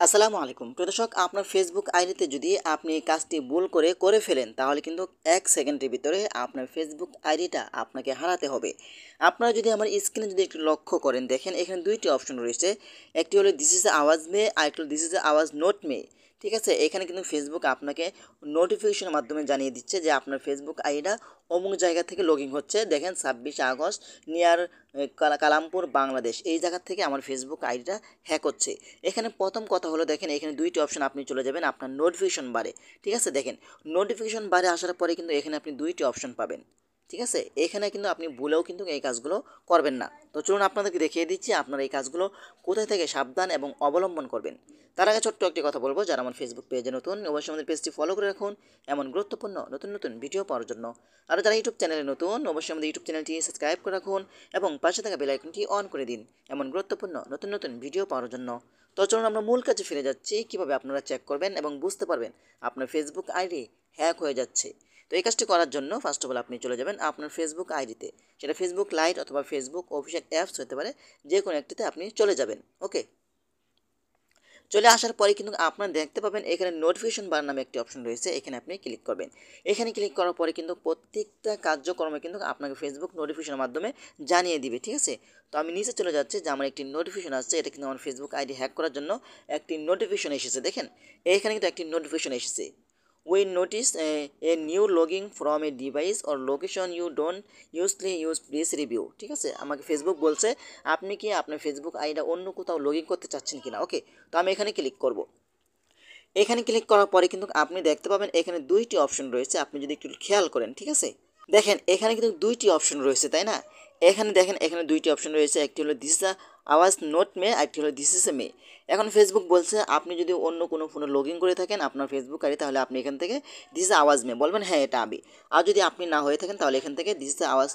আসসালামু আলাইকুম প্রিয় দর্শক, আপনার ফেসবুক আইডিতে যদি আপনি এই কাজটি ভুল করে ফেলেন তাহলে কিন্তু 1 সেকেন্ডের ভিতরে আপনার ফেসবুক আইডিটা আপনাকে হারাতে হবে। আপনারা যদি আমার স্ক্রিনে যদি একটু লক্ষ্য করেন, দেখেন এখানে দুইটি অপশন রয়েছে। একটি হলো দিস ইজ আওয়াজ মে, আরেকটি হলো দিস ইজ আওয়াজ নোট মে। ঠিক আছে, এখানে কিন্তু ফেসবুক আপনাকে নোটিফিকেশনের মাধ্যমে জানিয়ে দিচ্ছে যে আপনার ফেসবুক আইডিটা অমুক জায়গা থেকে লগইন হচ্ছে। দেখেন 26 আগস্ট নিয়ার কালামপুর বাংলাদেশ, এই জায়গা থেকে আমার ফেসবুক আইডিটা হ্যাক হচ্ছে। এখানে প্রথম কথা হলো, দেখেন এখানে দুইটি অপশন, আপনি চলে যাবেন আপনার নোটিফিকেশন বারে। ঠিক আছে, দেখেন নোটিফিকেশন বারে আসার পরে কিন্তু এখানে আপনি দুইটি অপশন পাবেন। ঠিক আছে, এখানে কিন্তু আপনি ভুলেও কিন্তু এই কাজগুলো করবেন না। তো চলুন আপনাদেরকে দেখিয়ে দিচ্ছি আপনারা এই কাজগুলো কোথায় থেকে সাবধান এবং অবলম্বন করবেন। তার আগে ছোট্ট একটি কথা বলবো, যারা আমার ফেসবুক পেজে নতুন অবশ্যই আমাদের পেজটি ফলো করে রাখুন এমন গুরুত্বপূর্ণ নতুন নতুন ভিডিও পাওয়ার জন্য। আর যারা ইউটিউব চ্যানেলে নতুন অবশ্যই আমাদের ইউটিউব চ্যানেলটি সাবস্ক্রাইব করে রাখুন এবং পাশে থাকা বেল আইকনটি অন করে দিন এমন গুরুত্বপূর্ণ নতুন নতুন ভিডিও পাওয়ার জন্য। তো চলুন আমরা মূল কাজে ফিরে যাচ্ছি, কীভাবে আপনারা চেক করবেন এবং বুঝতে পারবেন আপনার ফেসবুক আইডি হ্যাক হয়ে যাচ্ছে। তো এই কাজটি করার জন্য ফার্স্ট অফ অল আপনি চলে যাবেন আপনার ফেসবুক আইডিতে, সেটা ফেসবুক লাইট অথবা ফেসবুক অফিসিয়াল অ্যাপস হতে পারে, যে কোনো একটিতে আপনি চলে যাবেন। ওকে, চলে আসার পরে কিন্তু আপনারা দেখতে পাবেন এখানে নোটিফিকেশন বার নামে একটি অপশন রয়েছে, এখানে আপনি ক্লিক করবেন। এখানে ক্লিক করার পরে কিন্তু প্রত্যেকটা কার্যক্রমে কিন্তু আপনাকে ফেসবুক নোটিফিকেশনের মাধ্যমে জানিয়ে দিবে। ঠিক আছে, তো আমি নিচে চলে যাচ্ছি যে আমার একটি নোটিফিকেশন আসছে, এটা কিন্তু আমার ফেসবুক আইডি হ্যাক করার জন্য একটি নোটিফিকেশন এসেছে। দেখেন এখানে কিন্তু একটি নোটিফিকেশন এসেছে, we notice a new logging from a device or location you don't usually use, please review। ঠিক আছে, আমাকে ফেসবুক বলছে আপনি কি আপনার ফেসবুক আইডিটা অন্য কোথাও লগ ইন করতে চাচ্ছেন কিনা। ওকে, তো আমি এখানে ক্লিক করব। এখানে ক্লিক করার পরে কিন্তু আপনি দেখতে পাবেন এখানে দুইটি অপশন রয়েছে, আপনি যদি একটু খেয়াল করেন। ঠিক আছে, দেখেন এখানে কিন্তু দুইটি অপশন রয়েছে, তাই না? এখানে দেখেন এখানে দুইটি অপশন রয়েছে, একটি হলো দিস ইজ আওয়াজ নোট মে, আরেকটি হলো দিস ইজ এ মে। এখন ফেসবুক বলছে আপনি যদি অন্য কোনো ফোনে লগ ইন করে থাকেন আপনার ফেসবুক আইডি, তাহলে আপনি এখান থেকে দিস ইজ আওয়াজ মে বলবেন, হ্যাঁ এটা আমি। আর যদি আপনি না হয়ে থাকেন তাহলে এখান থেকে দিস ইজ আওয়াজ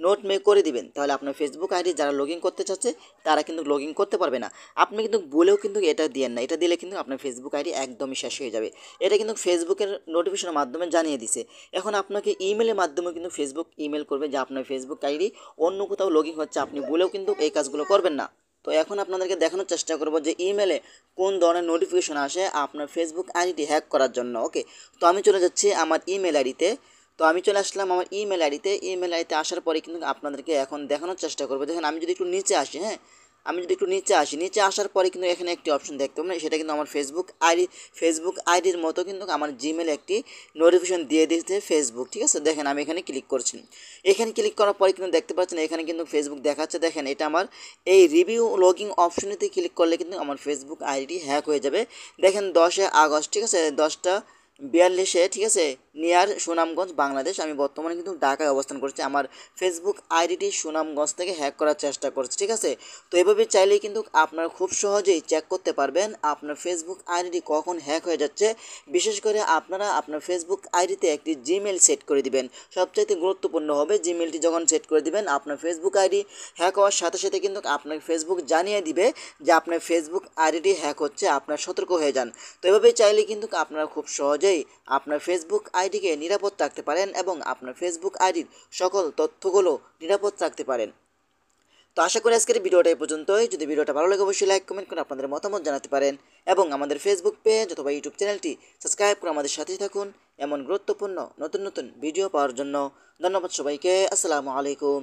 নোট মে করে দিবেন, তাহলে আপনার ফেসবুক আইডি যারা লগ ইন করতে চাচ্ছে তারা কিন্তু লগ ইন করতে পারবে না। আপনি কিন্তু বলেও কিন্তু এটা দিয়েন না, এটা দিলে কিন্তু আপনার ফেসবুক আইডি একদমই শেষ হয়ে যাবে। এটা কিন্তু ফেসবুকের নোটিফিকেশনের মাধ্যমে জানিয়ে দিছে। এখন আপনাকে ইমেলের মাধ্যমে কিন্তু ফেসবুক ইমেল করবে যে আপনার ফেসবুক আইডি অন্য কোথাও লগ ইন হচ্ছে, আপনি বলেও কিন্তু এই কাজগুলো করবেন না। তো এখন আপনাদেরকে দেখানোর চেষ্টা করব যে ইমেলে কোন ধরনের নোটিফিকেশন আসে আপনার ফেসবুক আইডিটি হ্যাক করার জন্য। ওকে, তো আমি চলে যাচ্ছি আমার ইমেল আইডিতে। তো আমি চলে আসলাম আমার ইমেল আইডিতে আসার পরে কিন্তু আপনাদেরকে এখন দেখানোর চেষ্টা করবো। দেখেন আমি যদি একটু নিচে আসি, হ্যাঁ আমি যদি একটু নিচে আসি, নিচে আসার পরে কিন্তু এখানে একটি অপশন দেখতে পাবেন, সেটা কিন্তু আমার ফেসবুক আইডির মতো কিন্তু আমার জিমেলে একটি নোটিফিকেশন দিয়ে দিয়েছে ফেসবুক। ঠিক আছে, দেখেন আমি এখানে ক্লিক করছি। এখানে ক্লিক করার পরে কিন্তু দেখতে পাচ্ছেন এখানে কিন্তু ফেসবুক দেখাচ্ছে। দেখেন এটা আমার এই রিভিউ লগিং অপশনেতে ক্লিক করলে কিন্তু আমার ফেসবুক আইডি হ্যাক হয়ে যাবে। দেখেন 10 আগস্ট, ঠিক আছে 10টা 42, ঠিক আছে, নিয়ার সুনামগঞ্জ বাংলাদেশ। আমি বর্তমানে কিন্তু ঢাকায় অবস্থান করছি, আমার ফেসবুক আইডিটি সুনামগঞ্জ থেকে হ্যাক করার চেষ্টা করছে। ঠিক আছে, তো এভাবে চাইলেই কিন্তু আপনারা খুব সহজেই চেক করতে পারবেন আপনার ফেসবুক আইডিটি কখন হ্যাক হয়ে যাচ্ছে। বিশেষ করে আপনারা আপনার ফেসবুক আইডিতে একটি জিমেল সেট করে দিবেন, সবচাইতে গুরুত্বপূর্ণ হবে জিমেলটি যখন সেট করে দিবেন আপনার ফেসবুক আইডি হ্যাক হওয়ার সাথে সাথে কিন্তু আপনার ফেসবুক জানিয়ে দিবে যে আপনার ফেসবুক আইডিটি হ্যাক হচ্ছে, আপনার সতর্ক হয়ে যান। তো এভাবে চাইলে কিন্তু আপনারা খুব সহজেই আপনার ফেসবুক আইডিকে নিরাপদ রাখতে পারেন এবং আপনার ফেসবুক আইডির সকল তথ্যগুলো নিরাপদ রাখতে পারেন। তো আশা করি আজকের ভিডিওটা এই পর্যন্তই। যদি ভিডিওটা ভালো লাগে অবশ্যই লাইক কমেন্ট করে আপনাদের মতামত জানাতে পারেন এবং আমাদের ফেসবুক পেজ অথবা ইউটিউব চ্যানেলটি সাবস্ক্রাইব করে আমাদের সাথেই থাকুন এমন গুরুত্বপূর্ণ নতুন নতুন ভিডিও পাওয়ার জন্য। ধন্যবাদ সবাইকে, আসসালামু আলাইকুম।